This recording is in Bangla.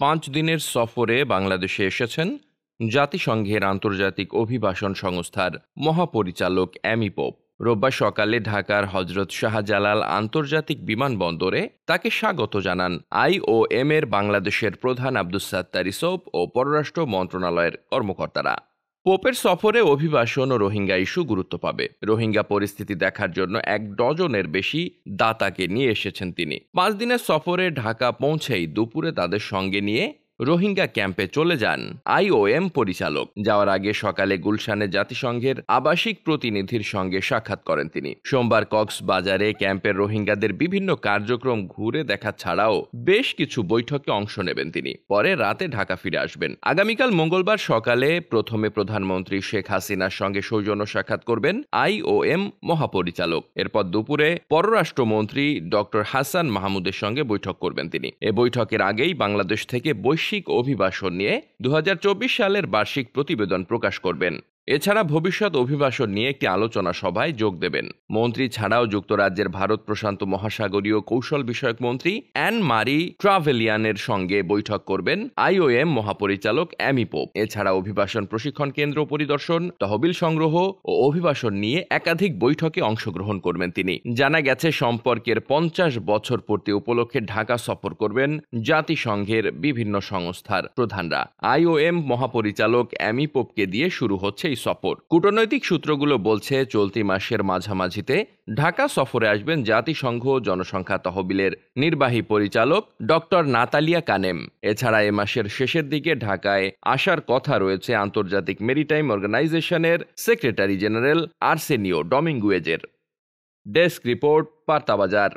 5 দিনের সফরে বাংলাদেশে এসেছেন জাতিসংঘের আন্তর্জাতিক অভিবাসন সংস্থার মহাপরিচালক অ্যামি পোপ। রোববার সকালে ঢাকার হজরত শাহজালাল আন্তর্জাতিক বিমানবন্দরে তাকে স্বাগত জানান আইওএম এর বাংলাদেশের প্রধান আব্দুস সাত্তার ইসব ও পররাষ্ট্র মন্ত্রণালয়ের কর্মকর্তারা। পোপের সফরে অভিবাসন ও রোহিঙ্গা ইস্যু গুরুত্ব পাবে। রোহিঙ্গা পরিস্থিতি দেখার জন্য 1 ডজনের বেশি দাতাকে নিয়ে এসেছেন তিনি। 5 দিনের সফরে ঢাকা পৌঁছেই দুপুরে তাদের সঙ্গে নিয়ে রোহিঙ্গা ক্যাম্পে চলে যান আইওএম পরিচালক। যাওয়ার আগে সকালে গুলশানে জাতিসংঘের আবাসিক প্রতিনিধির সঙ্গে সাক্ষাৎ করেন তিনি। সোমবার কক্সবাজারে ক্যাম্পের রোহিঙ্গাদের বিভিন্ন কার্যক্রম ঘুরে দেখা ছাড়াও বেশ কিছু বৈঠকে অংশ নেবেন তিনি। পরে রাতে ঢাকা ফিরে আসবেন। আগামীকাল মঙ্গলবার সকালে প্রথমে প্রধানমন্ত্রী শেখ হাসিনার সঙ্গে সৌজন্য সাক্ষাৎ করবেন আইওএম মহাপরিচালক। এরপর দুপুরে পররাষ্ট্রমন্ত্রী ডক্টর হাসান মাহমুদের সঙ্গে বৈঠক করবেন তিনি। এ বৈঠকের আগেই বাংলাদেশ থেকে বৈশ্বিক অভিবাসন নিয়ে 2024 সালের বার্ষিক প্রতিবেদন প্রকাশ করবেন। এছাড়া ভবিষ্যৎ অভিবাসন নিয়ে একটি আলোচনা সভায় যোগ দেবেন। মন্ত্রী ছাড়াও যুক্তরাজ্যের ভারত প্রশান্ত মহাসাগরীয় কৌশল বিষয়ক মন্ত্রী অ্যান মারি ট্রাভেলিয়ানের সঙ্গে বৈঠক করবেন আইওএম মহাপরিচালক অ্যামি পোপ। এছাড়া অভিবাসন প্রশিক্ষণ কেন্দ্র পরিদর্শন, তহবিল সংগ্রহ ও অভিবাসন নিয়ে একাধিক বৈঠকে অংশগ্রহণ করবেন তিনি। জানা গেছে, সম্পর্কের 50 বছর পূর্তি উপলক্ষে ঢাকা সফর করবেন জাতিসংঘের বিভিন্ন সংস্থার প্রধানরা। আইওএম মহাপরিচালক অ্যামি পোপকে দিয়ে শুরু হচ্ছে সফর। কূটনৈতিক সূত্রগুলো বলছে, চলতি মাসের মাঝামাঝিতে ঢাকা সফরে আসবেন জাতিসংঘ জনসংখ্যা তহবিলের নির্বাহী পরিচালক ডক্টর নাতালিয়া কানেম। এছাড়া এ মাসের শেষের দিকে ঢাকায় আসার কথা রয়েছে আন্তর্জাতিক মেরিটাইম অর্গানাইজেশনের সেক্রেটারি জেনারেল আর্সেনিও ডমিঙ্গুয়েজের। Desk report, বার্তাবাজার।